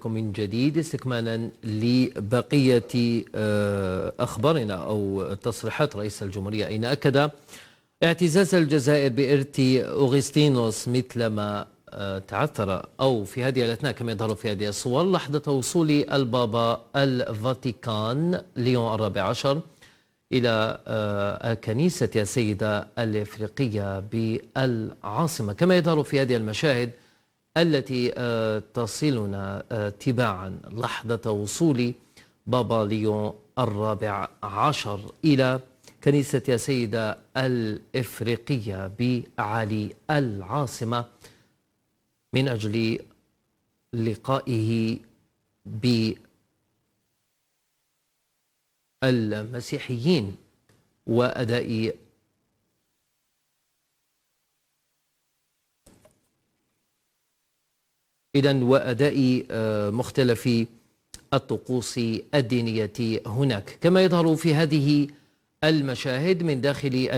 بكم من جديد استكمالا لبقية أخبارنا أو تصريحات رئيس الجمهورية، أين أكد اعتزاز الجزائر بإرث أوغسطينوس مثلما تعثر أو في هذه الأثناء كما يظهر في هذه الصور لحظة وصول البابا الفاتيكان ليون الرابع عشر إلى الكنيسة السيدة الإفريقية بالعاصمة، كما يظهر في هذه المشاهد التي تصلنا تباعا لحظة وصول بابا ليون الرابع عشر إلى كنيسة السيدة الإفريقية بأعالي العاصمة من أجل لقائه بالمسيحيين وأداء مختلف الطقوس الدينية هناك، كما يظهر في هذه المشاهد من داخل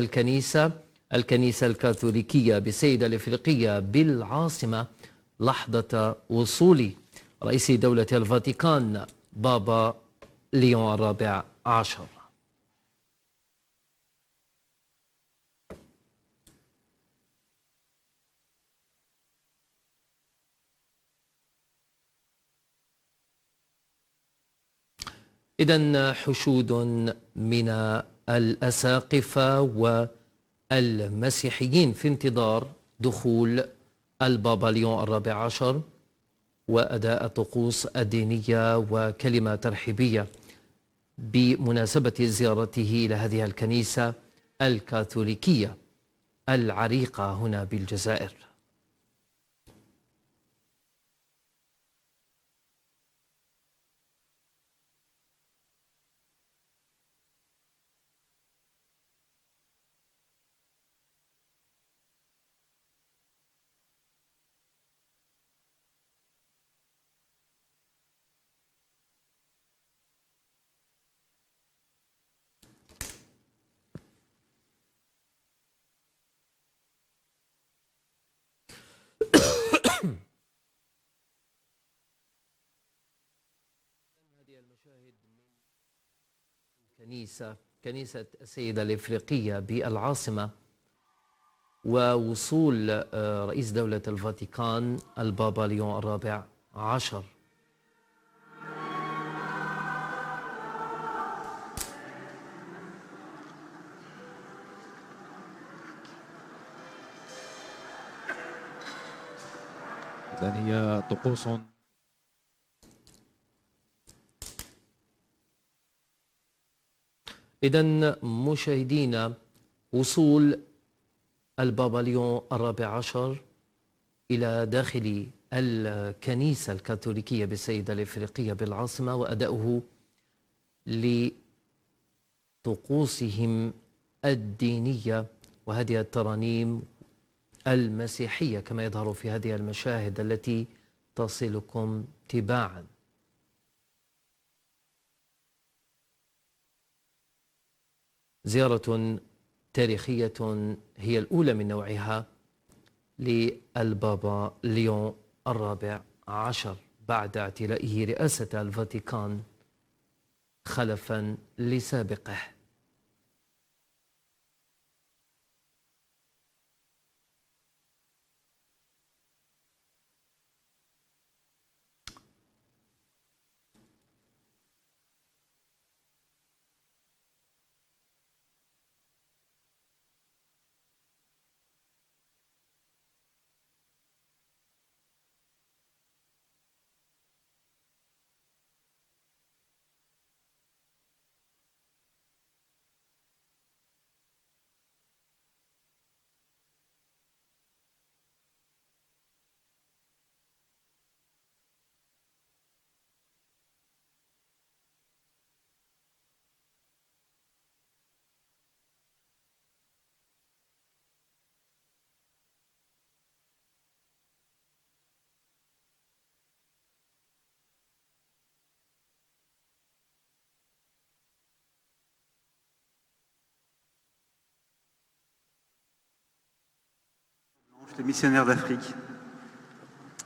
الكنيسة الكاثوليكية بالسيدة الإفريقية بالعاصمة لحظة وصول رئيس دولة الفاتيكان بابا ليون الرابع عشر. إذن حشود من الأساقفة والمسيحيين في انتظار دخول البابا ليون الرابع عشر وأداء الطقوس الدينية وكلمة ترحيبية بمناسبة زيارته إلى هذه الكنيسة الكاثوليكية العريقة هنا بالجزائر. كنيسة السيدة الإفريقية بالعاصمة ووصول رئيس دولة الفاتيكان البابا ليون الرابع عشر. إذن هي طقوس إذن مشاهدينا، وصول البابا ليون الرابع عشر إلى داخل الكنيسة الكاثوليكية بالسيدة الإفريقية بالعاصمة وأداؤه لطقوسهم الدينية وهذه الترانيم المسيحية كما يظهر في هذه المشاهد التي تصلكم تباعا. زيارة تاريخية هي الأولى من نوعها للبابا ليون الرابع عشر بعد اعتلائه رئاسة الفاتيكان خلفا لسابقه. Les missionnaires d'Afrique.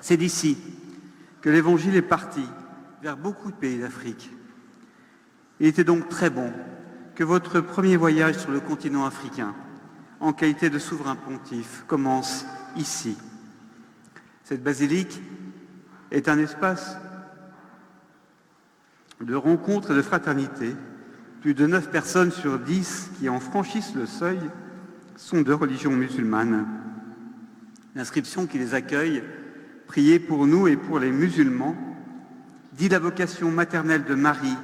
C'est d'ici que l'Évangile est parti vers beaucoup de pays d'Afrique. Il était donc très bon que votre premier voyage sur le continent africain, en qualité de souverain pontife, commence ici. Cette basilique est un espace de rencontre et de fraternité. Plus de 9 personnes sur 10 qui en franchissent le seuil sont de religion musulmane. L'inscription qui les accueille, priez pour nous et pour les musulmans, dit la vocation maternelle de Marie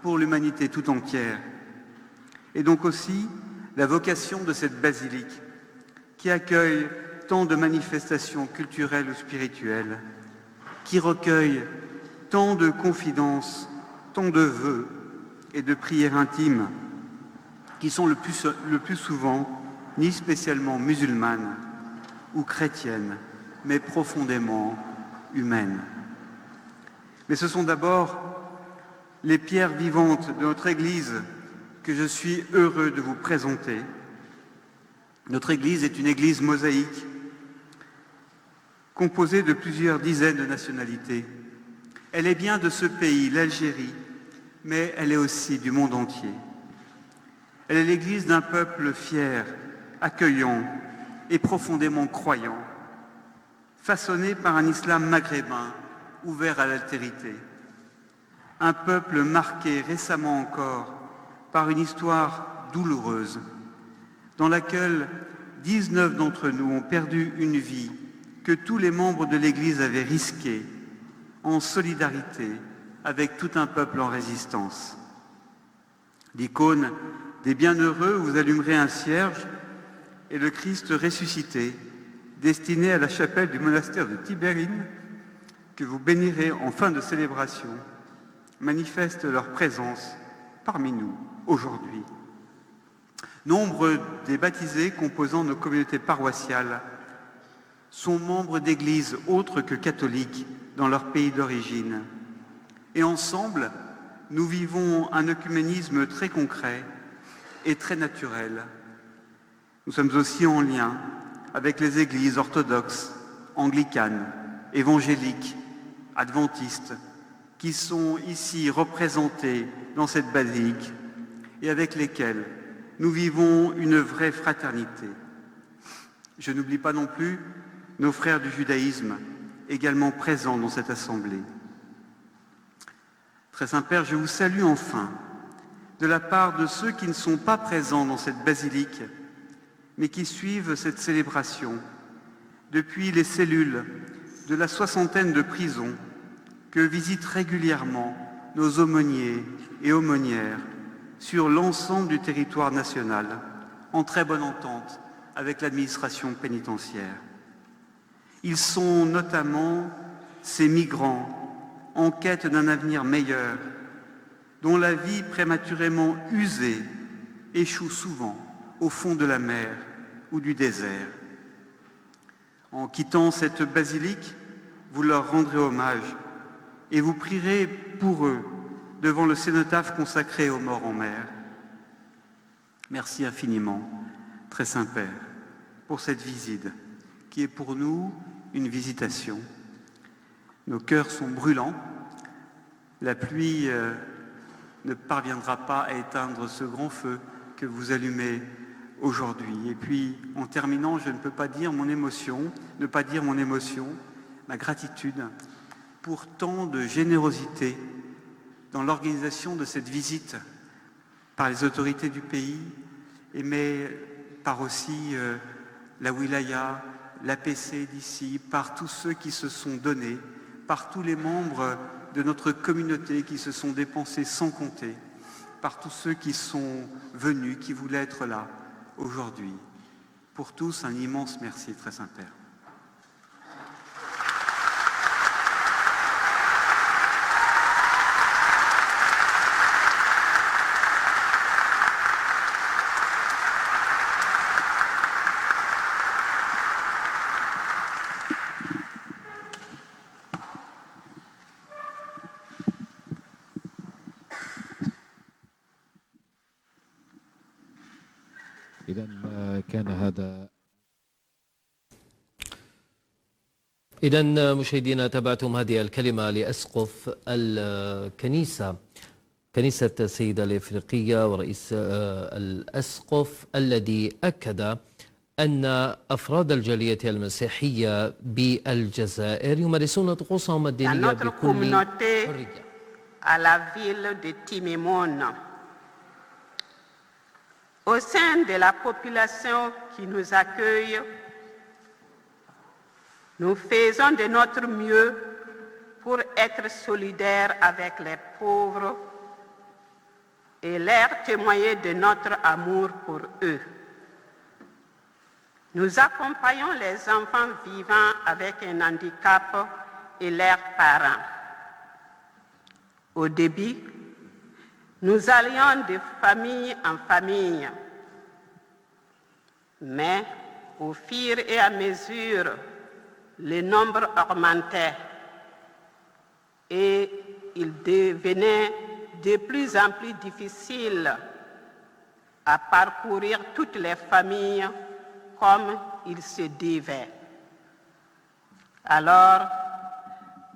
pour l'humanité tout entière. Et donc aussi la vocation de cette basilique qui accueille tant de manifestations culturelles ou spirituelles, qui recueille tant de confidences, tant de vœux et de prières intimes qui sont le plus souvent ni spécialement musulmanes ou chrétiennes, mais profondément humaines. Mais ce sont d'abord les pierres vivantes de notre Église que je suis heureux de vous présenter. Notre Église est une Église mosaïque, composée de plusieurs dizaines de nationalités. Elle est bien de ce pays, l'Algérie, mais elle est aussi du monde entier. Elle est l'Église d'un peuple fier, accueillant et profondément croyant, façonné par un islam maghrébin ouvert à l'altérité. Un peuple marqué récemment encore par une histoire douloureuse, dans laquelle 19 d'entre nous ont perdu une vie que tous les membres de l'Église avaient risquée en solidarité avec tout un peuple en résistance. L'icône des bienheureux où vous allumerez un cierge et le Christ ressuscité, destiné à la chapelle du monastère de Tibérine, que vous bénirez en fin de célébration, manifeste leur présence parmi nous aujourd'hui. Nombre des baptisés composant nos communautés paroissiales sont membres d'églises autres que catholiques dans leur pays d'origine. Et ensemble, nous vivons un œcuménisme très concret et très naturel. Nous sommes aussi en lien avec les églises orthodoxes, anglicanes, évangéliques, adventistes, qui sont ici représentées dans cette basilique et avec lesquelles nous vivons une vraie fraternité. Je n'oublie pas non plus nos frères du judaïsme, également présents dans cette assemblée. Très Saint-Père, je vous salue enfin de la part de ceux qui ne sont pas présents dans cette basilique, mais qui suivent cette célébration depuis les cellules de la 60aine de prisons que visitent régulièrement nos aumôniers et aumônières sur l'ensemble du territoire national, en très bonne entente avec l'administration pénitentiaire. Ils sont notamment ces migrants en quête d'un avenir meilleur, dont la vie prématurément usée échoue souvent au fond de la mer ou du désert. En quittant cette basilique, vous leur rendrez hommage et vous prierez pour eux devant le cénotaphe consacré aux morts en mer. Merci infiniment, Très Saint-Père, pour cette visite qui est pour nous une visitation. Nos cœurs sont brûlants. La pluie ne parviendra pas à éteindre ce grand feu que vous allumez aujourd'hui. Et puis, en terminant, je ne peux pas dire mon émotion, ma gratitude pour tant de générosité dans l'organisation de cette visite par les autorités du pays, mais par aussi la wilaya, l'APC d'ici, par tous ceux qui se sont donnés, par tous les membres de notre communauté qui se sont dépensés sans compter, par tous ceux qui sont venus, qui voulaient être là aujourd'hui. Pour tous, un immense merci, Très Saint-Père. إذا كان هذا إذا مشاهدينا تابعتم هذه الكلمة لأسقف الكنيسة كنيسة السيدة الإفريقية ورئيس الأسقف الذي أكد أن أفراد الجالية المسيحية بالجزائر يمارسون طقوسهم الدينية بكل حرية. À la ville de Timimon. Au sein de la population qui nous accueille, nous faisons de notre mieux pour être solidaires avec les pauvres et leur témoigner de notre amour pour eux. Nous accompagnons les enfants vivant avec un handicap et leurs parents. Au début, nous allions de famille en famille, mais au fur et à mesure, le nombre augmentait et il devenait de plus en plus difficile à parcourir toutes les familles comme il se devait. Alors,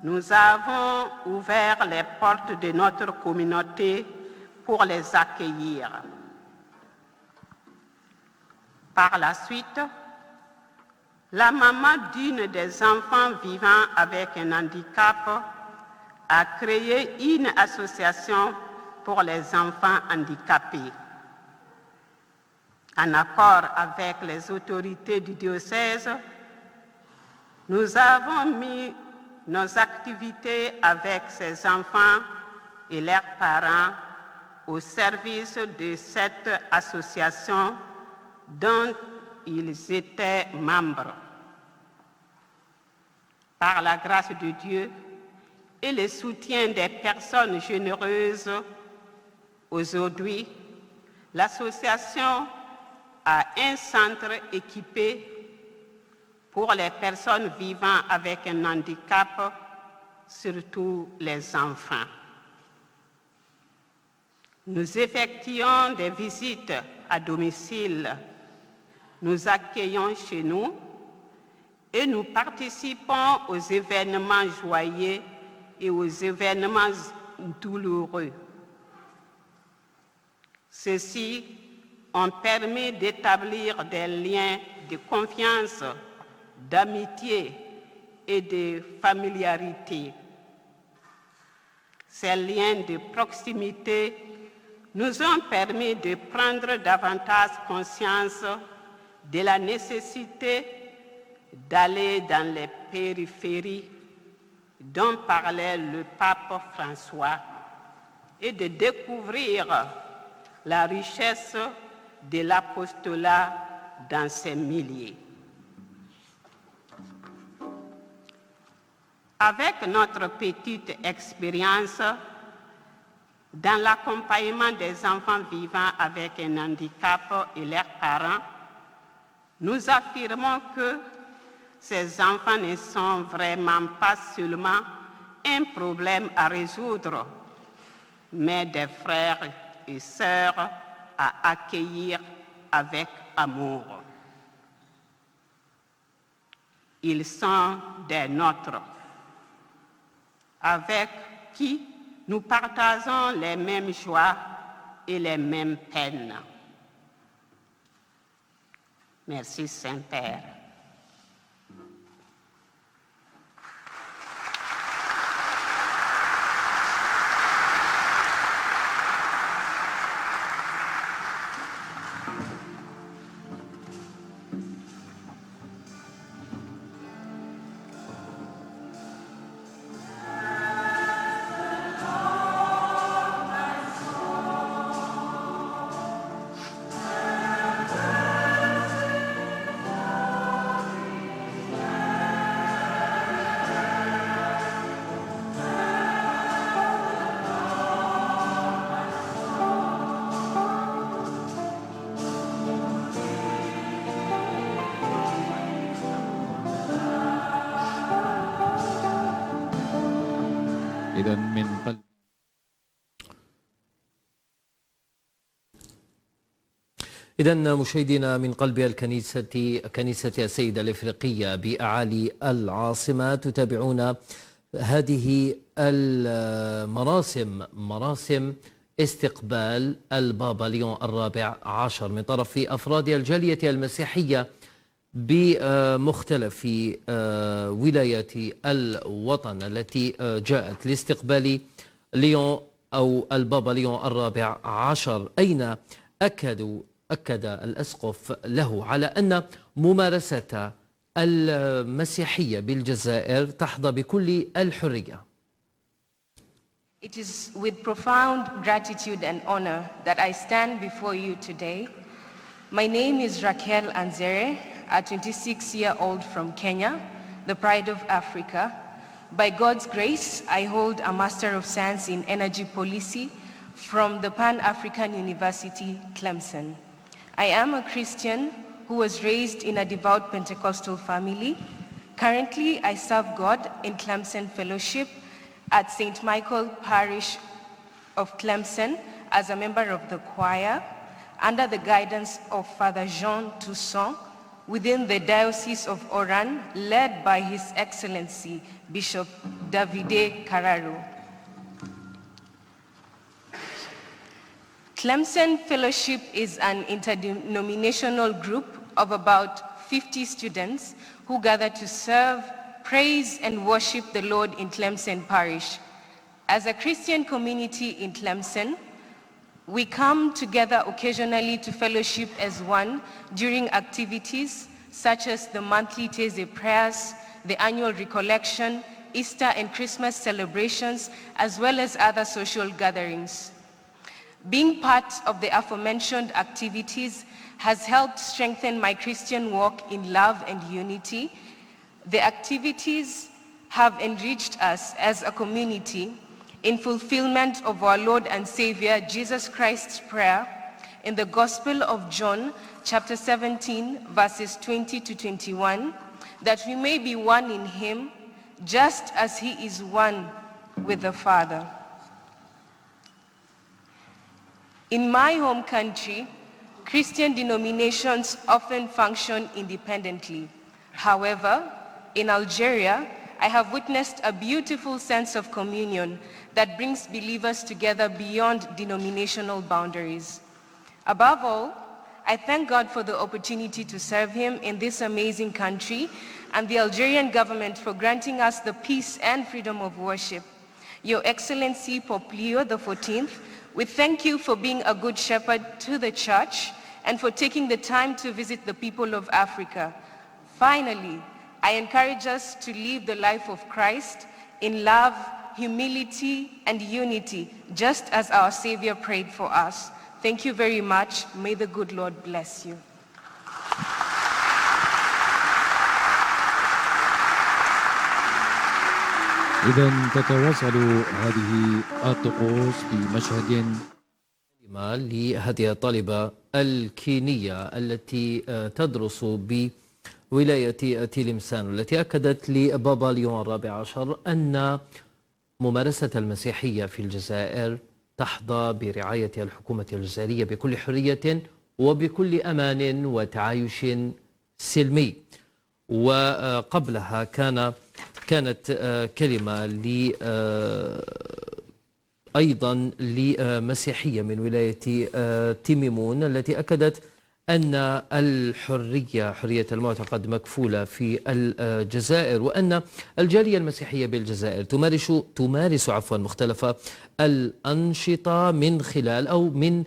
nous avons ouvert les portes de notre communauté pour les accueillir. Par la suite, la maman d'une des enfants vivant avec un handicap a créé une association pour les enfants handicapés. En accord avec les autorités du diocèse, nous avons mis nos activités avec ces enfants et leurs parents au service de cette association dont ils étaient membres. Par la grâce de Dieu et le soutien des personnes généreuses, aujourd'hui, l'association a un centre équipé pour les personnes vivant avec un handicap, surtout les enfants. Nous effectuons des visites à domicile, nous accueillons chez nous et nous participons aux événements joyeux et aux événements douloureux. Ceux-ci ont permis d'établir des liens de confiance, d'amitié et de familiarité. Ces liens de proximité nous ont permis de prendre davantage conscience de la nécessité d'aller dans les périphéries dont parlait le pape François et de découvrir la richesse de l'apostolat dans ces milieux. Avec notre petite expérience dans l'accompagnement des enfants vivant avec un handicap et leurs parents, nous affirmons que ces enfants ne sont vraiment pas seulement un problème à résoudre, mais des frères et sœurs à accueillir avec amour. Ils sont des nôtres, avec qui nous partageons les mêmes joies et les mêmes peines. Merci Saint-Père. إذا من قلب إذن مشاهدينا من قلب كنيسة السيدة الإفريقية بأعالي العاصمة تتابعون هذه مراسم استقبال البابا ليون الرابع عشر من طرف أفراد الجالية المسيحية بمختلف ولايات الوطن التي جاءت لاستقبال ليون أو البابا ليون الرابع عشر، أين أكد الأسقف له على أن ممارسة المسيحية بالجزائر تحظى بكل الحرية. It is with profound gratitude and honor that I stand before you today. My name is Raquel Anzere, a 26-year-old from Kenya, the pride of Africa. By God's grace, I hold a Master of Science in Energy Policy from the Pan-African University, Tlemcen. I am a Christian who was raised in a devout Pentecostal family. Currently, I serve God in Tlemcen Fellowship at St. Michael Parish of Tlemcen as a member of the choir under the guidance of Father Jean Toussaint within the Diocese of Oran, led by His Excellency Bishop Davide Carraro. Tlemcen Fellowship is an interdenominational group of about 50 students who gather to serve, praise, and worship the Lord in Tlemcen Parish. As a Christian community in Tlemcen, we come together occasionally to fellowship as one during activities such as the monthly Teze prayers, the annual recollection, Easter and Christmas celebrations, as well as other social gatherings. Being part of the aforementioned activities has helped strengthen my Christian walk in love and unity. The activities have enriched us as a community in fulfillment of our Lord and Savior Jesus Christ's prayer in the Gospel of John, chapter 17, verses 20 to 21, that we may be one in Him, just as He is one with the Father. In my home country, Christian denominations often function independently. However, in Algeria, I have witnessed a beautiful sense of communion that brings believers together beyond denominational boundaries. Above all, I thank God for the opportunity to serve Him in this amazing country and the Algerian government for granting us the peace and freedom of worship. Your Excellency Pope Leo XIV, we thank you for being a good shepherd to the church and for taking the time to visit the people of Africa. Finally, I encourage us to live the life of Christ in love, humility, and unity, just as our Savior prayed for us. Thank you very much. May the good Lord bless you. إذن تتواصل هذه الطقوس بمشهد لهذه الطالبة الكينية التي تدرس بولاية تلمسان، والتي أكدت لبابا ليون الرابع عشر أن ممارسة المسيحية في الجزائر تحظى برعاية الحكومة الجزائرية بكل حرية وبكل أمان وتعايش سلمي. وقبلها كانت كلمة أيضا لمسيحية من ولاية تيميمون التي أكدت أن حرية المعتقد مكفولة في الجزائر، وأن الجالية المسيحية بالجزائر تمارس مختلف الأنشطة من خلال أو من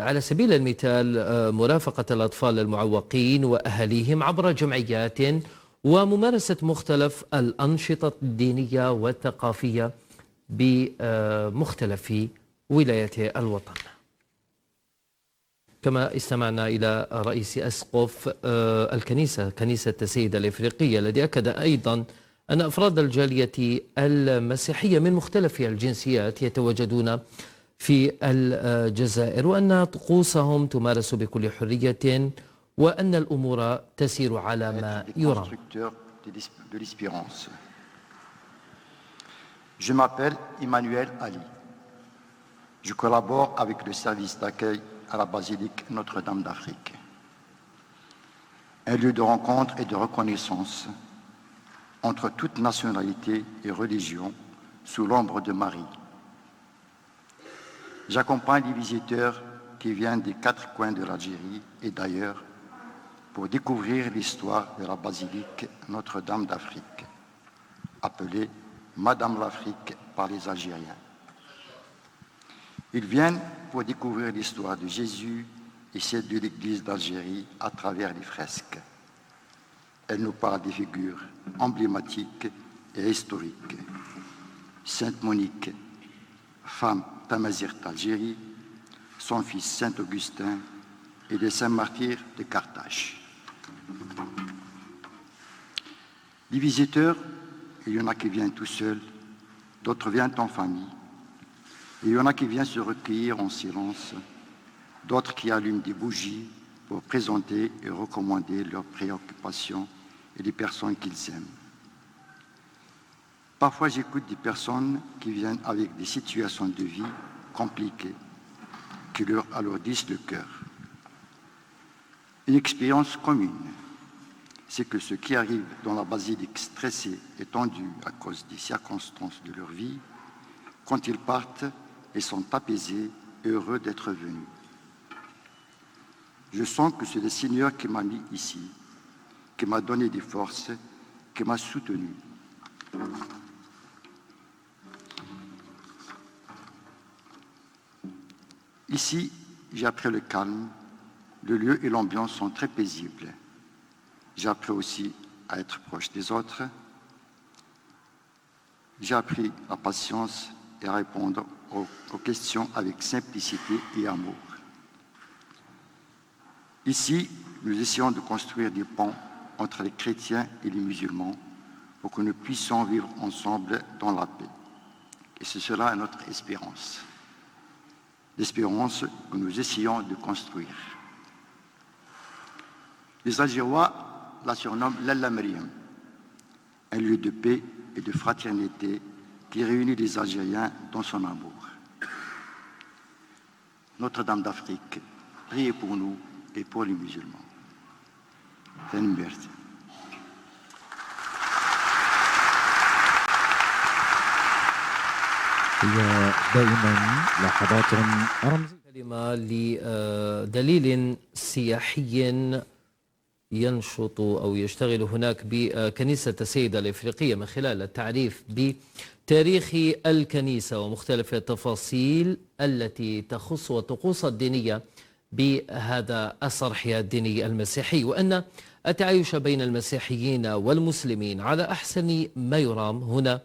على سبيل المثال مرافقة الأطفال المعوقين وأهاليهم عبر جمعيات وممارسة مختلف الأنشطة الدينية والثقافية بمختلف ولايات الوطن. كما استمعنا إلى رئيس أسقف كنيسة السيدة الإفريقية الذي أكد أيضا أن أفراد الجالية المسيحية من مختلف الجنسيات يتواجدون في الجزائر، وأن طقوسهم تمارس بكل حرية، وأن الأمور تسير على ما يرام. Je m'appelle Emmanuel Ali. Je collabore avec le service d'accueil à la basilique Notre-Dame d'Afrique. Un lieu de rencontre et de reconnaissance entre toutes nationalités et religions sous l'ombre de Marie. J'accompagne les visiteurs qui viennent des 4 coins de l'Algérie et d'ailleurs pour découvrir l'histoire de la basilique Notre-Dame d'Afrique, appelée Madame l'Afrique par les Algériens. Ils viennent pour découvrir l'histoire de Jésus et celle de l'Église d'Algérie à travers les fresques. Elle nous parle des figures emblématiques et historiques. Sainte Monique, femme d'Amazigh d'Algérie, son fils Saint Augustin et les saints martyrs de Carthage. Les visiteurs, il y en a qui viennent tout seuls, d'autres viennent en famille, et il y en a qui viennent se recueillir en silence, d'autres qui allument des bougies pour présenter et recommander leurs préoccupations et les personnes qu'ils aiment. Parfois, j'écoute des personnes qui viennent avec des situations de vie compliquées, qui leur alourdissent le cœur. Une expérience commune, c'est que ceux qui arrivent dans la basilique stressés et tendus à cause des circonstances de leur vie, quand ils partent, ils sont apaisés et heureux d'être venus. Je sens que c'est le Seigneur qui m'a mis ici, qui m'a donné des forces, qui m'a soutenu. Ici, j'ai appris le calme, le lieu et l'ambiance sont très paisibles. J'ai appris aussi à être proche des autres. J'ai appris la patience et à répondre aux questions avec simplicité et amour. Ici, nous essayons de construire des ponts entre les chrétiens et les musulmans pour que nous puissions vivre ensemble dans la paix. Et c'est cela notre espérance. L'espérance que nous essayons de construire. Les Algérois la surnomment l'Alla Mariam, un lieu de paix et de fraternité qui réunit les Algériens dans son amour. Notre-Dame d'Afrique, priez pour nous et pour les musulmans. Merci. هي دائما لحظات رمزية. كلمة لدليل سياحي ينشط أو يشتغل هناك بكنيسة السيدة الإفريقية من خلال التعريف بتاريخ الكنيسة ومختلف التفاصيل التي تخص والطقوس الدينية بهذا الصرح الديني المسيحي، وأن التعايش بين المسيحيين والمسلمين على أحسن ما يرام هنا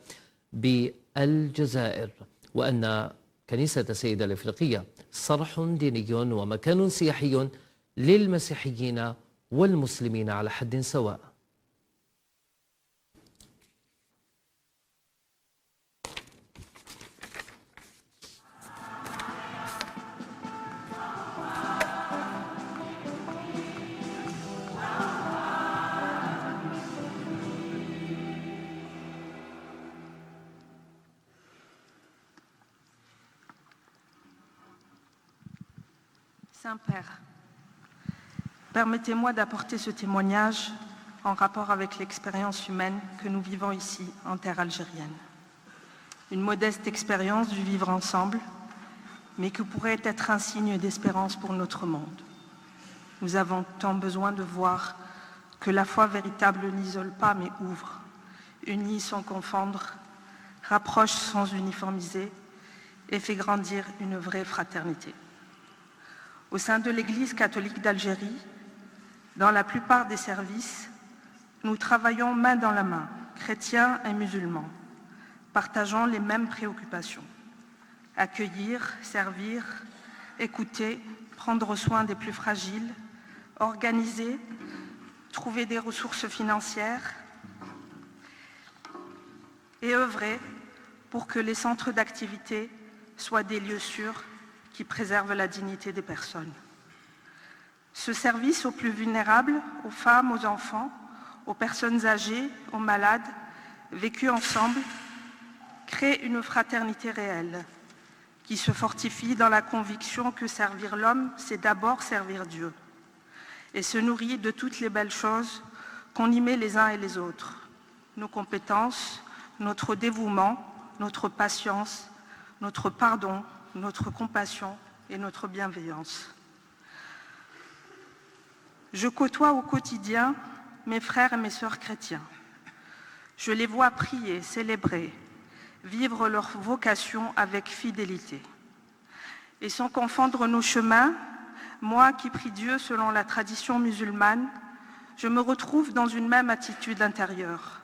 بالجزائر، وأن كنيسة السيدة الإفريقية صرح ديني ومكان سياحي للمسيحيين والمسلمين على حد سواء. Saint-Père, permettez-moi d'apporter ce témoignage en rapport avec l'expérience humaine que nous vivons ici en terre algérienne. Une modeste expérience du vivre ensemble, mais qui pourrait être un signe d'espérance pour notre monde. Nous avons tant besoin de voir que la foi véritable n'isole pas mais ouvre, unit sans confondre, rapproche sans uniformiser et fait grandir une vraie fraternité. Au sein de l'Église catholique d'Algérie, dans la plupart des services, nous travaillons main dans la main, chrétiens et musulmans, partageant les mêmes préoccupations. Accueillir, servir, écouter, prendre soin des plus fragiles, organiser, trouver des ressources financières et œuvrer pour que les centres d'activité soient des lieux sûrs qui préservent la dignité des personnes. Ce service aux plus vulnérables, aux femmes, aux enfants, aux personnes âgées, aux malades, vécus ensemble, crée une fraternité réelle qui se fortifie dans la conviction que servir l'homme, c'est d'abord servir Dieu, et se nourrit de toutes les belles choses qu'on y met les uns et les autres, nos compétences, notre dévouement, notre patience, notre pardon, notre compassion et notre bienveillance. Je côtoie au quotidien mes frères et mes sœurs chrétiens. Je les vois prier, célébrer, vivre leur vocation avec fidélité. Et sans confondre nos chemins, moi qui prie Dieu selon la tradition musulmane, je me retrouve dans une même attitude intérieure.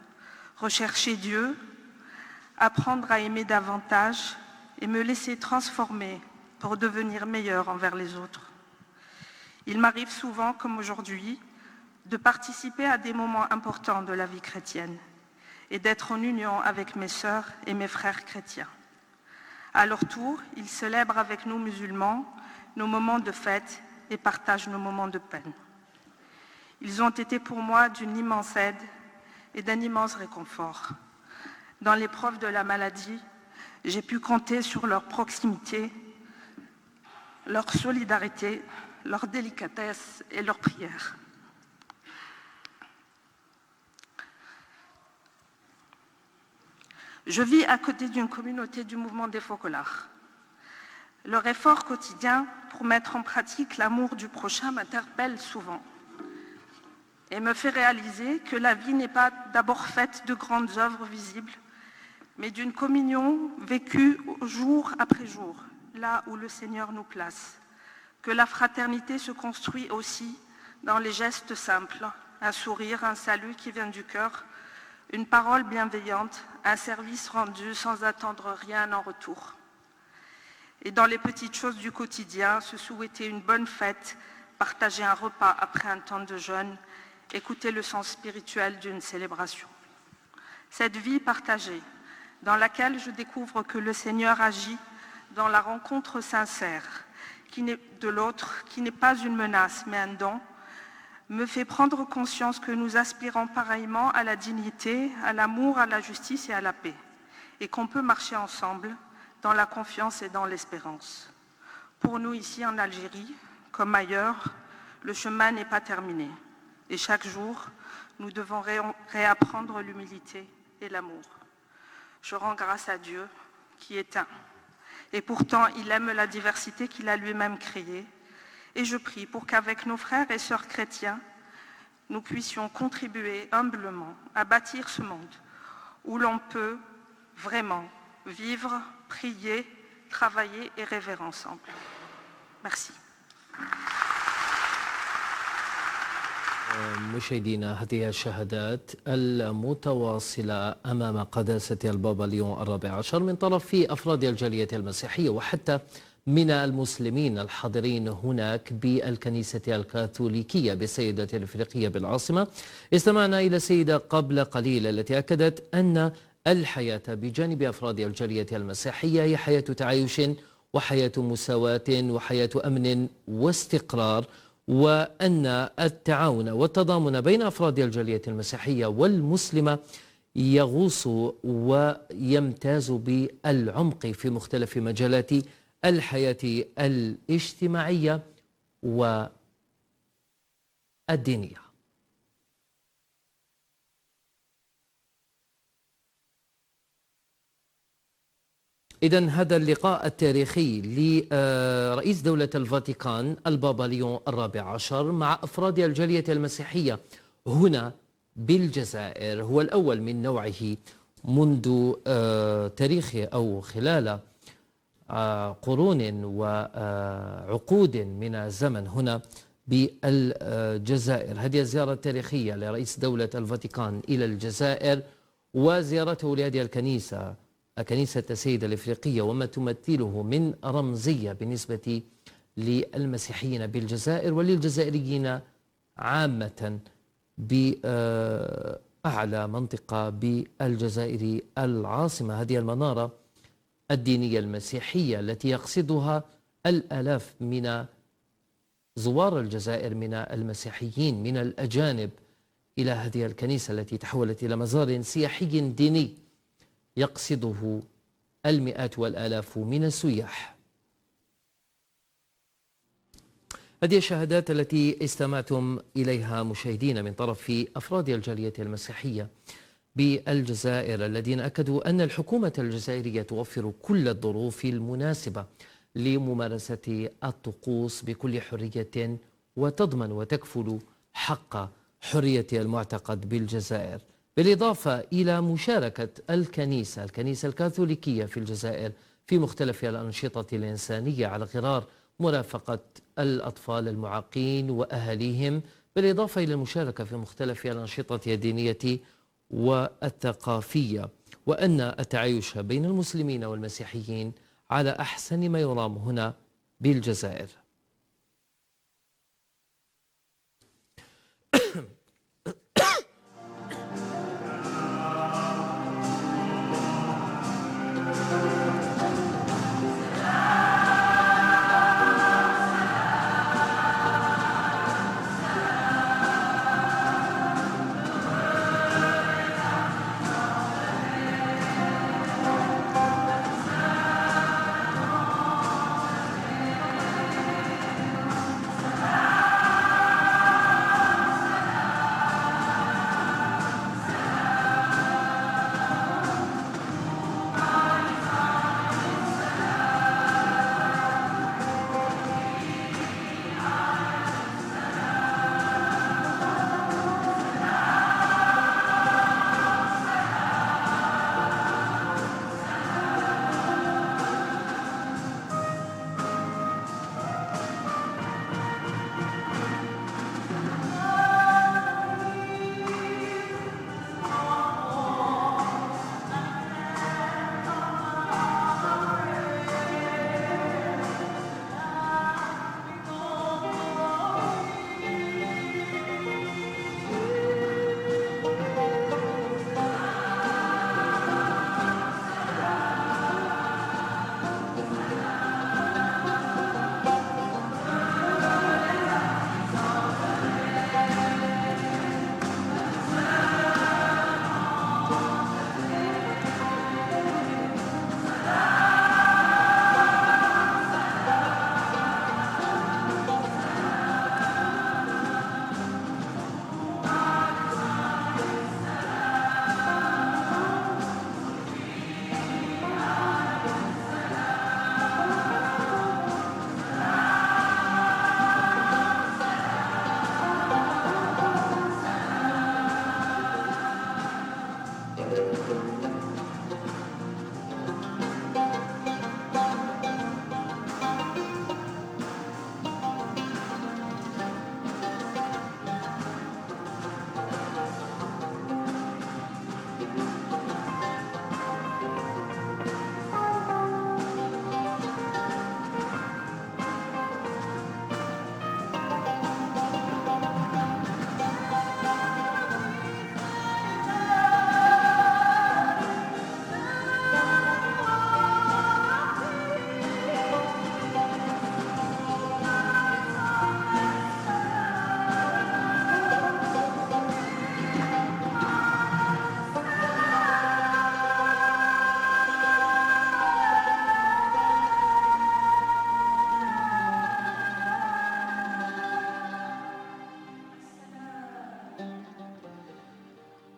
Rechercher Dieu, apprendre à aimer davantage et me laisser transformer pour devenir meilleur envers les autres. Il m'arrive souvent, comme aujourd'hui, de participer à des moments importants de la vie chrétienne et d'être en union avec mes sœurs et mes frères chrétiens. À leur tour, ils célèbrent avec nous musulmans nos moments de fête et partagent nos moments de peine. Ils ont été pour moi d'une immense aide et d'un immense réconfort. Dans l'épreuve de la maladie, j'ai pu compter sur leur proximité, leur solidarité, leur délicatesse et leur prière. Je vis à côté d'une communauté du mouvement des Focolars. Leur effort quotidien pour mettre en pratique l'amour du prochain m'interpelle souvent et me fait réaliser que la vie n'est pas d'abord faite de grandes œuvres visibles, mais d'une communion vécue jour après jour, là où le Seigneur nous place. Que la fraternité se construit aussi dans les gestes simples, un sourire, un salut qui vient du cœur, une parole bienveillante, un service rendu sans attendre rien en retour. Et dans les petites choses du quotidien, se souhaiter une bonne fête, partager un repas après un temps de jeûne, écouter le sens spirituel d'une célébration. Cette vie partagée, dans laquelle je découvre que le Seigneur agit dans la rencontre sincère, de l'autre, qui n'est pas une menace mais un don, me fait prendre conscience que nous aspirons pareillement à la dignité, à l'amour, à la justice et à la paix, et qu'on peut marcher ensemble dans la confiance et dans l'espérance. Pour nous ici en Algérie, comme ailleurs, le chemin n'est pas terminé, et chaque jour, nous devons réapprendre l'humilité et l'amour. Je rends grâce à Dieu qui est un. Et pourtant, il aime la diversité qu'il a lui-même créée. Et je prie pour qu'avec nos frères et sœurs chrétiens, nous puissions contribuer humblement à bâtir ce monde où l'on peut vraiment vivre, prier, travailler et rêver ensemble. Merci. مشاهدينا، هذه الشهادات المتواصلة أمام قداسة البابا ليون الرابع عشر من طرف أفراد الجالية المسيحية وحتى من المسلمين الحاضرين هناك بالكنيسة الكاثوليكية بالسيدة الإفريقية بالعاصمة. استمعنا إلى السيدة قبل قليل التي أكدت أن الحياة بجانب أفراد الجالية المسيحية هي حياة تعايش وحياة مساواة وحياة أمن واستقرار، وأن التعاون والتضامن بين أفراد الجالية المسيحية والمسلمة يغوص ويمتاز بالعمق في مختلف مجالات الحياة الاجتماعية والدينية. إذن هذا اللقاء التاريخي لرئيس دولة الفاتيكان البابا ليون الرابع عشر مع أفراد الجالية المسيحية هنا بالجزائر هو الأول من نوعه منذ تاريخ أو خلال قرون وعقود من الزمن هنا بالجزائر. هذه الزيارة التاريخية لرئيس دولة الفاتيكان إلى الجزائر وزيارته لهذه الكنيسة السيدة الإفريقية وما تمثله من رمزية بالنسبة للمسيحيين بالجزائر وللجزائريين عامة بأعلى منطقة بالجزائر العاصمة. هذه المنارة الدينية المسيحية التي يقصدها الآلاف من زوار الجزائر من المسيحيين من الأجانب إلى هذه الكنيسة التي تحولت إلى مزار سياحي ديني يقصده المئات والآلاف من السياح. هذه الشهادات التي استمعتم إليها مشاهدينا من طرف أفراد الجالية المسيحية بالجزائر الذين أكدوا أن الحكومة الجزائرية توفر كل الظروف المناسبة لممارسة الطقوس بكل حرية وتضمن وتكفل حق حرية المعتقد بالجزائر، بالإضافة إلى مشاركة الكنيسة الكاثوليكية في الجزائر في مختلف الأنشطة الإنسانية على غرار مرافقة الأطفال المعاقين وأهاليهم، بالإضافة إلى المشاركة في مختلف الأنشطة الدينية والثقافية، وأن التعايش بين المسلمين والمسيحيين على أحسن ما يرام هنا بالجزائر.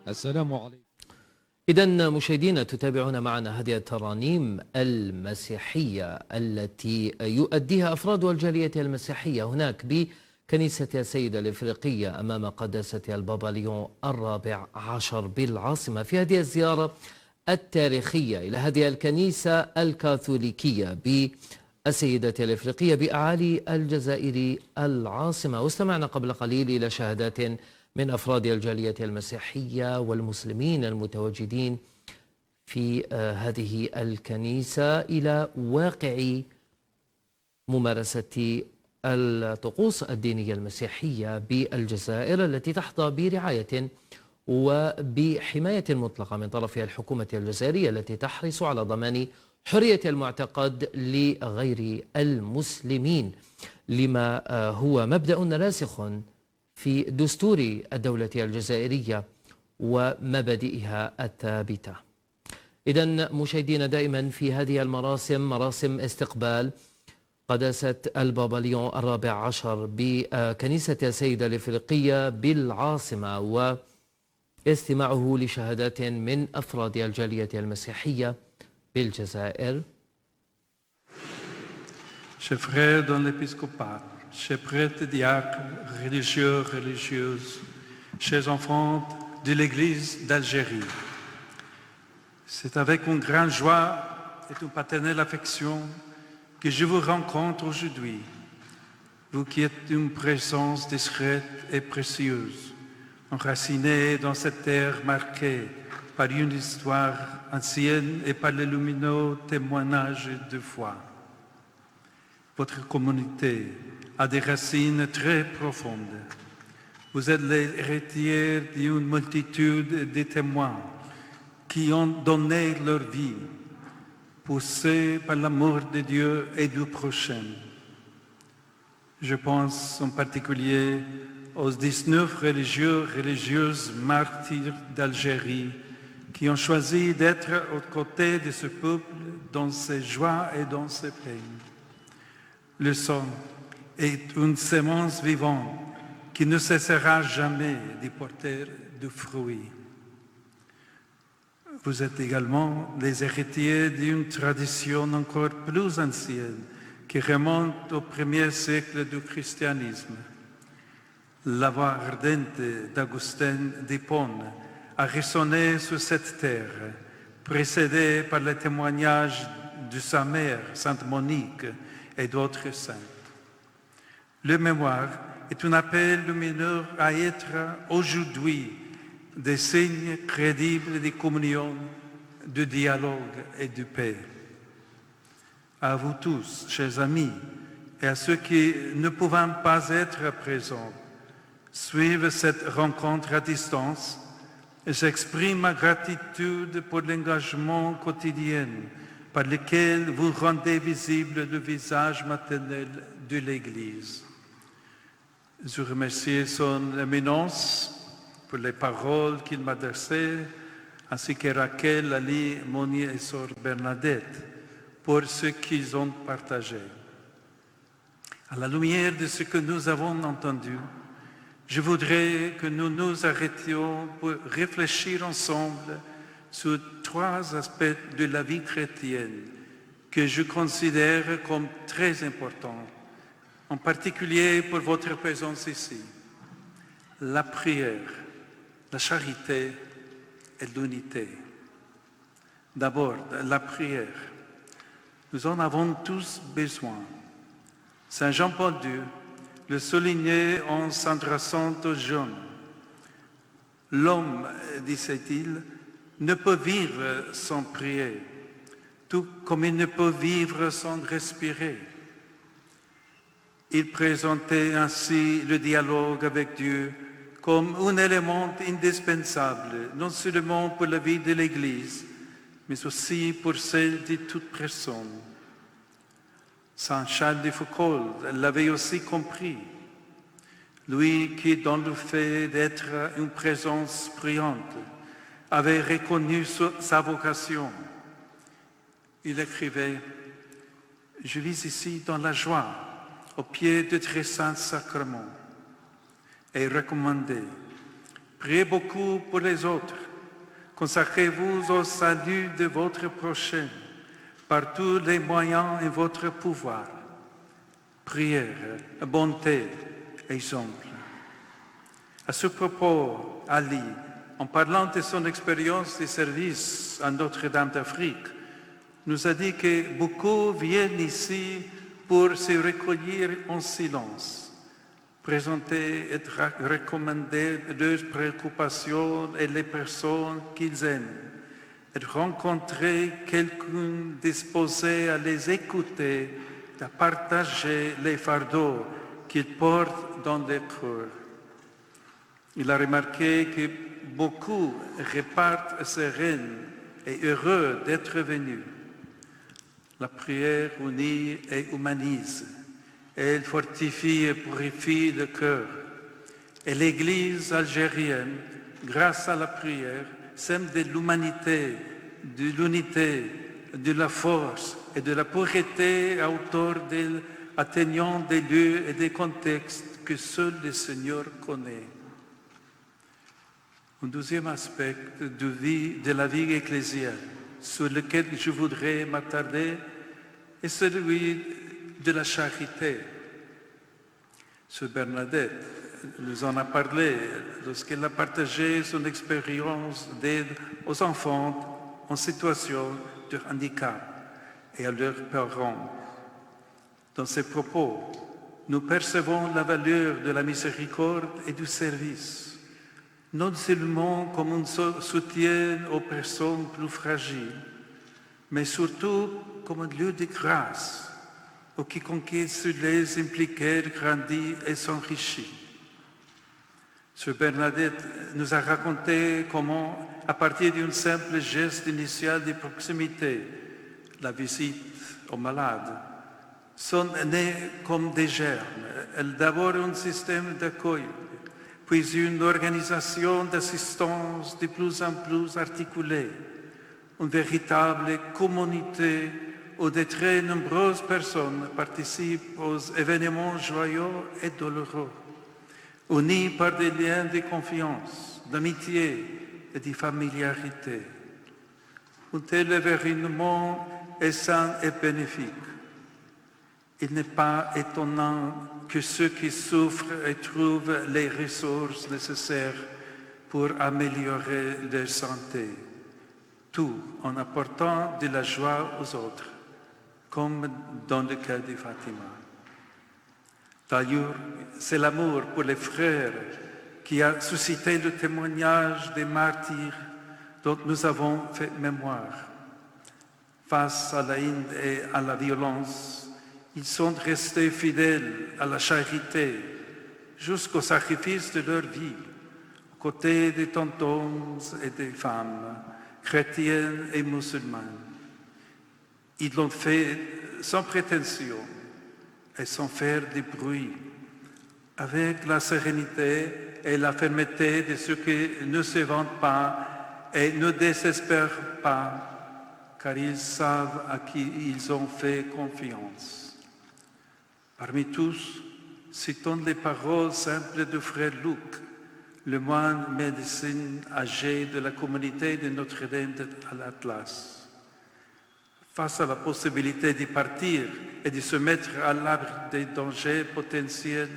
السلام عليكم. إذن مشاهدينا تتابعون معنا هذه الترانيم المسيحية التي يؤديها أفراد الجالية المسيحية هناك بكنيسة السيدة الإفريقية أمام قداسة البابا ليون الرابع عشر بالعاصمة في هذه الزيارة التاريخية إلى هذه الكنيسة الكاثوليكية بالسيدة الإفريقية بأعالي الجزائر العاصمة. واستمعنا قبل قليل إلى شهادات من أفراد الجالية المسيحية والمسلمين المتواجدين في هذه الكنيسة إلى واقع ممارسة الطقوس الدينية المسيحية بالجزائر التي تحظى برعاية وبحماية مطلقة من طرف الحكومة الجزائرية التي تحرص على ضمان حرية المعتقد لغير المسلمين، لما هو مبدأ راسخ في دستور الدولة الجزائرية ومبادئها الثابتة. إذن مشاهدينا دائما في هذه المراسم مراسم استقبال قداسة البابا ليون الرابع عشر بكنيسة السيدة الإفريقية بالعاصمة واستماعه لشهادات من أفراد الجالية المسيحية بالجزائر. Chers frères dans l'épiscopat, chers prêtres, diacres, religieux, religieuses, chers enfants de l'Église d'Algérie, c'est avec une grande joie et une paternelle affection que je vous rencontre aujourd'hui, vous qui êtes une présence discrète et précieuse, enracinée dans cette terre marquée par une histoire ancienne et par les lumineux témoignages de foi. Votre communauté a des racines très profondes. Vous êtes les héritiers d'une multitude de témoins qui ont donné leur vie, poussés par l'amour de Dieu et du prochain. Je pense en particulier aux 19 religieux et religieuses martyrs d'Algérie qui ont choisi d'être aux côtés de ce peuple dans ses joies et dans ses peines. Le sang est une sémence vivante qui ne cessera jamais de porter du fruit. Vous êtes également les héritiers d'une tradition encore plus ancienne qui remonte au premier siècle du christianisme. La voix ardente d'Augustin d'Hippone a résonné sur cette terre, précédée par les témoignages de sa mère, Sainte Monique, et d'autres saints. Le mémoire est un appel lumineux à être aujourd'hui des signes crédibles de communion, de dialogue et de paix. À vous tous, chers amis, et à ceux qui ne pouvant pas être présents, suivent cette rencontre à distance, et j'exprime ma gratitude pour l'engagement quotidien par lequel vous rendez visible le visage maternel de l'Église. Je remercie son éminence pour les paroles qu'il m'adressait, ainsi que Raquel, Ali, Moni et sœur Bernadette, pour ce qu'ils ont partagé. À la lumière de ce que nous avons entendu, je voudrais que nous nous arrêtions pour réfléchir ensemble sur 3 aspects de la vie chrétienne que je considère comme très importants, en particulier pour votre présence ici. La prière, la charité et l'unité. D'abord, la prière. Nous en avons tous besoin. Saint Jean-Paul II le soulignait en s'adressant aux jeunes. L'homme, disait-il, ne peut vivre sans prier, tout comme il ne peut vivre sans respirer. Il présentait ainsi le dialogue avec Dieu comme un élément indispensable, non seulement pour la vie de l'Église, mais aussi pour celle de toute personne. Saint Charles de Foucault l'avait aussi compris, lui qui, dans le fait d'être une présence brillante, avait reconnu sa vocation. Il écrivait « Je vis ici dans la joie, au pied de très saints sacrements. » Et recommandait « Priez beaucoup pour les autres, consacrez-vous au salut de votre prochain, par tous les moyens en votre pouvoir. Prière, bonté, exemple. » À ce propos, Ali, en parlant de son expérience de service à Notre-Dame d'Afrique, nous a dit que beaucoup viennent ici pour se recueillir en silence, présenter et recommander leurs préoccupations et les personnes qu'ils aiment, et rencontrer quelqu'un disposé à les écouter, à partager les fardeaux qu'ils portent dans leur cœur. Il a remarqué que beaucoup repartent sereins et heureux d'être venus. La prière unit et humanise. Elle fortifie et purifie le cœur. Et l'Église algérienne, grâce à la prière, sème de l'humanité de l'unité, de la force et de la pureté à hauteur atteignant des lieux et des contextes que seul le Seigneur connaît. Un deuxième aspect de la vie ecclésiale sur lequel je voudrais m'attarder est celui de la charité. Sœur Bernadette nous en a parlé lorsqu'elle a partagé son expérience d'aide aux enfants en situation de handicap et à leurs parents. Dans ses propos, nous percevons la valeur de la miséricorde et du service, non seulement comme un soutien aux personnes plus fragiles, mais surtout comme un lieu de grâce où quiconque se laisse impliquer grandit et s'enrichit. Sœur Bernadette nous a raconté comment, à partir d'un simple geste initial de proximité, la visite aux malades, sont nées comme des germes. D'abord un système d'accueil, puis une organisation d'assistance de plus en plus articulée, une véritable communauté où de très nombreuses personnes participent aux événements joyeux et douloureux, unies par des liens de confiance, d'amitié et de familiarité. Un tel événement est sain et bénéfique. Il n'est pas étonnant que ceux qui souffrent trouvent les ressources nécessaires pour améliorer leur santé, tout en apportant de la joie aux autres, comme dans le cas de Fatima. D'ailleurs, c'est l'amour pour les frères qui a suscité le témoignage des martyrs dont nous avons fait mémoire. Face à la haine et à la violence, ils sont restés fidèles à la charité jusqu'au sacrifice de leur vie, aux côtés des hommes et des femmes, chrétiennes et musulmanes. Ils l'ont fait sans prétention et sans faire de bruit, avec la sérénité et la fermeté de ceux qui ne se vantent pas et ne désespèrent pas, car ils savent à qui ils ont fait confiance. Parmi tous, citons les paroles simples du frère Luc, le moine médecin âgé de la communauté de Notre-Dame à l'Atlas. Face à la possibilité de partir et de se mettre à l'abri des dangers potentiels,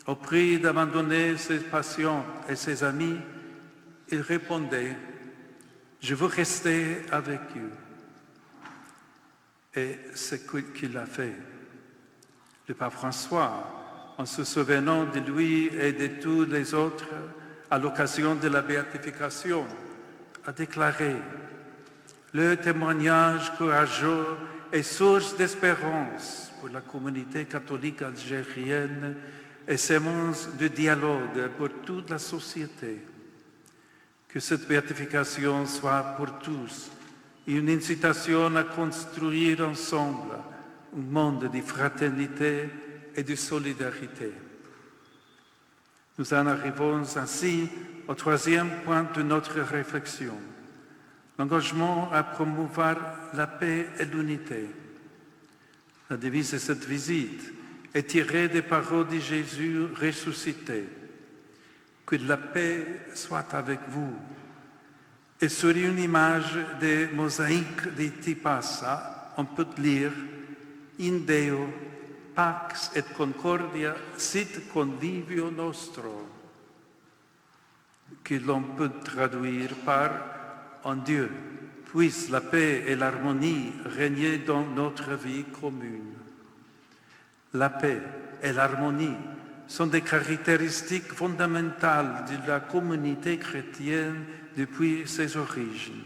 au prix d'abandonner ses patients et ses amis, il répondait « Je veux rester avec eux ». Et c'est ce qu'il a fait. Le pape François, en se souvenant de lui et de tous les autres à l'occasion de la béatification, a déclaré « Le témoignage courageux est source d'espérance pour la communauté catholique algérienne et sémence de dialogue pour toute la société. Que cette béatification soit pour tous une incitation à construire ensemble un monde de fraternité et de solidarité. Nous en arrivons ainsi au troisième point de notre réflexion, l'engagement à promouvoir la paix et l'unité. La devise de cette visite est tirée des paroles de Jésus ressuscité. Que la paix soit avec vous. Et sur une image de mosaïque de Tipasa, on peut lire In Deo, pax et concordia sit convivio nostro, que l'on peut traduire par en Dieu, puisse la paix et l'harmonie régner dans notre vie commune. La paix et l'harmonie sont des caractéristiques fondamentales de la communauté chrétienne depuis ses origines.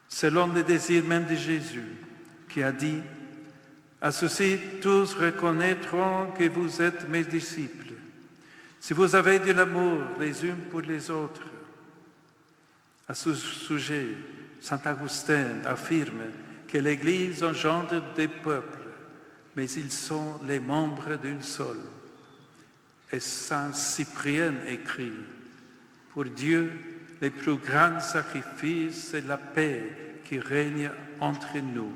Selon le désir même de Jésus, qui a dit « À ceci, tous reconnaîtront que vous êtes mes disciples, si vous avez de l'amour les uns pour les autres. » À ce sujet, saint Augustin affirme que l'Église engendre des peuples, mais ils sont les membres d'une seule. Et saint Cyprien écrit « Pour Dieu, les plus grands sacrifices, c'est la paix qui règne entre nous,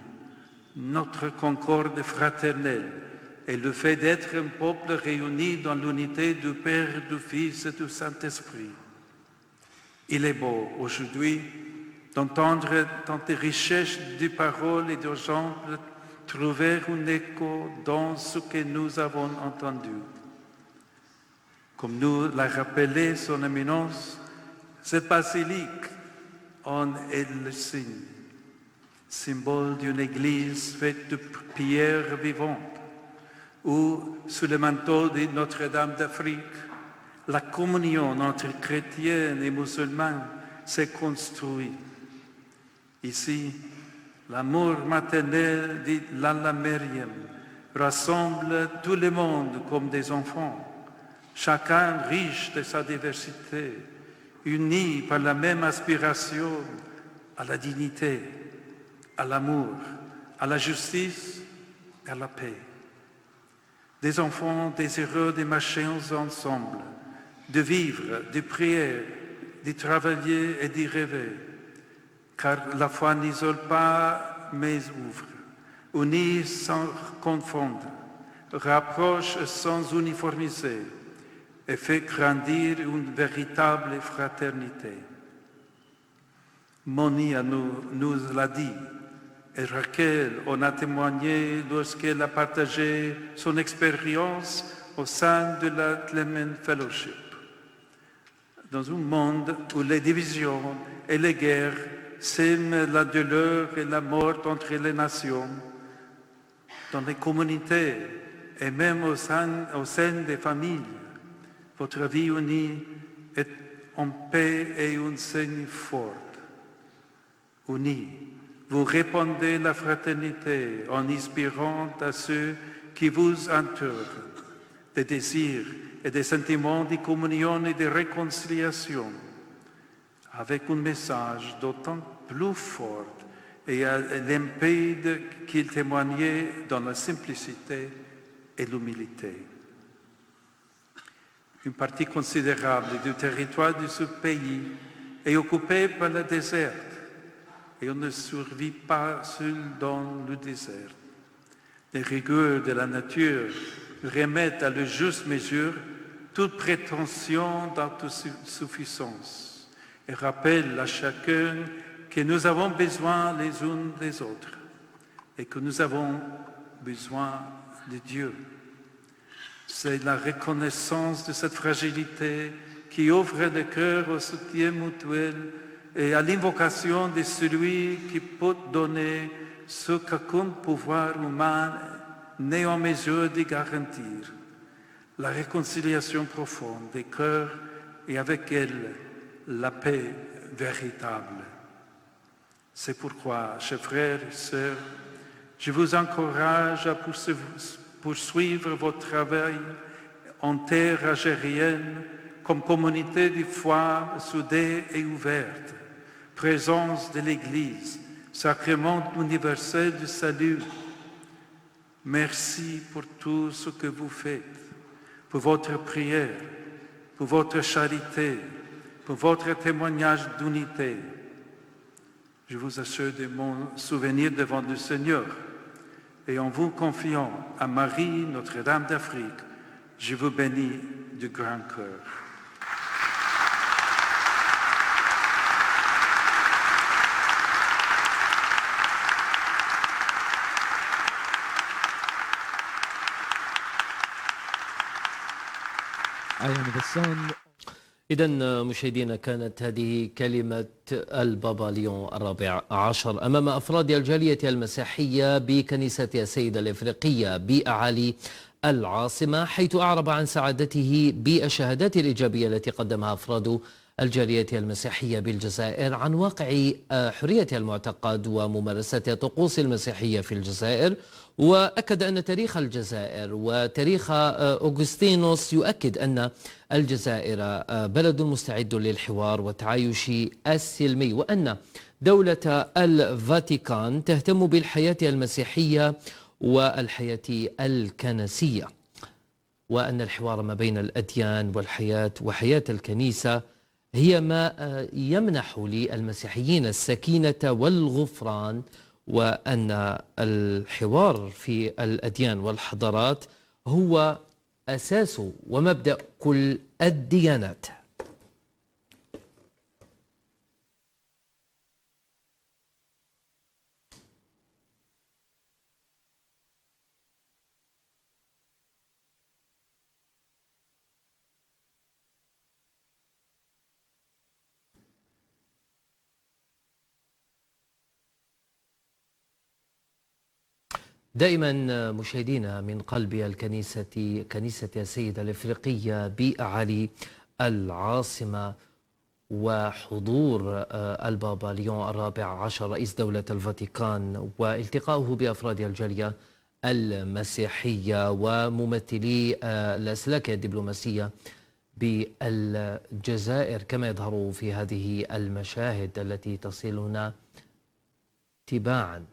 notre concorde fraternelle et le fait d'être un peuple réuni dans l'unité du Père, du Fils et du Saint-Esprit. Il est beau aujourd'hui d'entendre tant de richesses de paroles et d'exemples trouver un écho dans ce que nous avons entendu. Comme nous l'a rappelé son éminence, cette basilique en est le signe, symbole d'une église faite de pierres vivantes, où, sous le manteau de Notre-Dame d'Afrique, la communion entre chrétiens et musulmans s'est construite. Ici, l'amour maternel de l'Allah Maryam rassemble tout le monde comme des enfants, chacun riche de sa diversité, unis par la même aspiration à la dignité, à l'amour, à la justice et à la paix. Des enfants désireux de marcher ensemble, de vivre, de prier, de travailler et de rêver, car la foi n'isole pas mais ouvre, unit sans confondre, rapproche sans uniformiser et fait grandir une véritable fraternité. Monia nous l'a dit, et Raquel en a témoigné lorsqu'elle a partagé son expérience au sein de la Clement Fellowship. Dans un monde où les divisions et les guerres sèment la douleur et la mort entre les nations, dans les communautés et même au sein des familles, votre vie unie est en paix et une signe forte. Unis, vous répandez la fraternité en inspirant à ceux qui vous entourent des désirs et des sentiments de communion et de réconciliation, avec un message d'autant plus fort et limpide qu'il témoignait dans la simplicité et l'humilité. Une partie considérable du territoire de ce pays est occupée par le désert et on ne survit pas seul dans le désert. Les rigueurs de la nature remettent à la juste mesure toute prétention d'autosuffisance et rappellent à chacun que nous avons besoin les uns des autres et que nous avons besoin de Dieu. C'est la reconnaissance de cette fragilité qui ouvre le cœur au soutien mutuel et à l'invocation de celui qui peut donner ce qu'aucun pouvoir humain n'est en mesure de garantir, la réconciliation profonde des cœurs et avec elle la paix véritable. C'est pourquoi, chers frères et sœurs, je vous encourage à poursuivre votre travail en terre algérienne comme communauté de foi soudée et ouverte, présence de l'Église, sacrement universel du salut. Merci pour tout ce que vous faites, pour votre prière, pour votre charité, pour votre témoignage d'unité. Je vous assure de mon souvenir devant le Seigneur et en vous confiant à Marie, Notre-Dame d'Afrique, je vous bénis du grand cœur. إذن مشاهدينا، كانت هذه كلمة البابا ليون الرابع عشر أمام أفراد الجالية المسيحية بكنيسة السيدة الإفريقية بأعالي العاصمة، حيث أعرب عن سعادته بالشهادات الإيجابية التي قدمها أفراد الجالية المسيحية بالجزائر عن واقع حرية المعتقد وممارسة الطقوس المسيحية في الجزائر. وأكد أن تاريخ الجزائر وتاريخ أوغسطينوس يؤكد أن الجزائر بلد مستعد للحوار والتعايش السلمي، وأن دولة الفاتيكان تهتم بالحياة المسيحية والحياة الكنسية، وأن الحوار ما بين الأديان والحياة وحياة الكنيسة هي ما يمنح للمسيحيين السكينة والغفران، وأن الحوار في الأديان والحضارات هو أساس ومبدأ كل الديانات. دائما مشاهدينا من قلب الكنيسة، كنيسة السيدة الإفريقية بأعالي العاصمة، وحضور البابا ليون الرابع عشر رئيس دولة الفاتيكان والتقاؤه بأفراد الجالية المسيحية وممثلي الأسلاك الدبلوماسية بالجزائر، كما يظهر في هذه المشاهد التي تصلنا تباعا.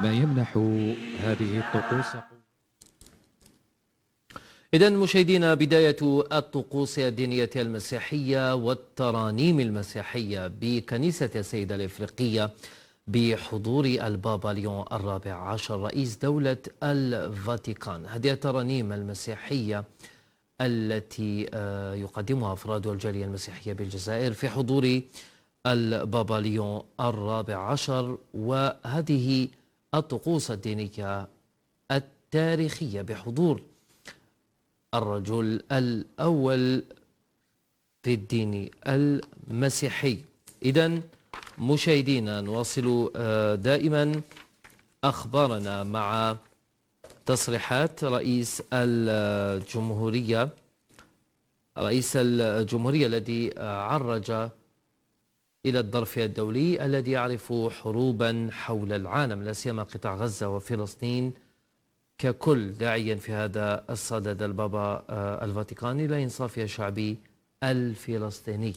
ما يمنح هذه الطقوس. إذن مشاهدينا، بداية الطقوس الدينية المسيحية والترانيم المسيحية بكنيسة السيدة الإفريقية بحضور البابا ليون الرابع عشر رئيس دولة الفاتيكان. هذه الترانيم المسيحية التي يقدمها أفراد الجالية المسيحية بالجزائر في حضور البابا ليون الرابع عشر، وهذه الطقوس الدينية التاريخية بحضور الرجل الأول في الدين المسيحي. إذن مشاهدينا، نواصل دائما أخبارنا مع تصريحات رئيس الجمهورية الذي عرج إلى الظرف الدولي الذي يعرف حروبا حول العالم، لا سيما قطاع غزة وفلسطين ككل، داعيا في هذا الصدد البابا الفاتيكاني إلى إنصاف الشعب الفلسطيني.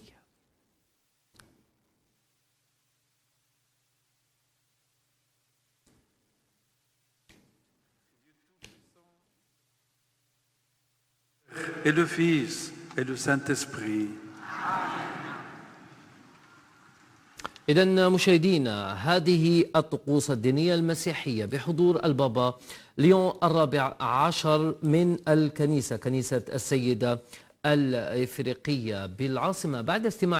Et le Fils et le Saint-Esprit. إذن مشاهدينا، هذه الطقوس الدينية المسيحية بحضور البابا ليون الرابع عشر من كنيسة السيدة الإفريقية بالعاصمة بعد استماع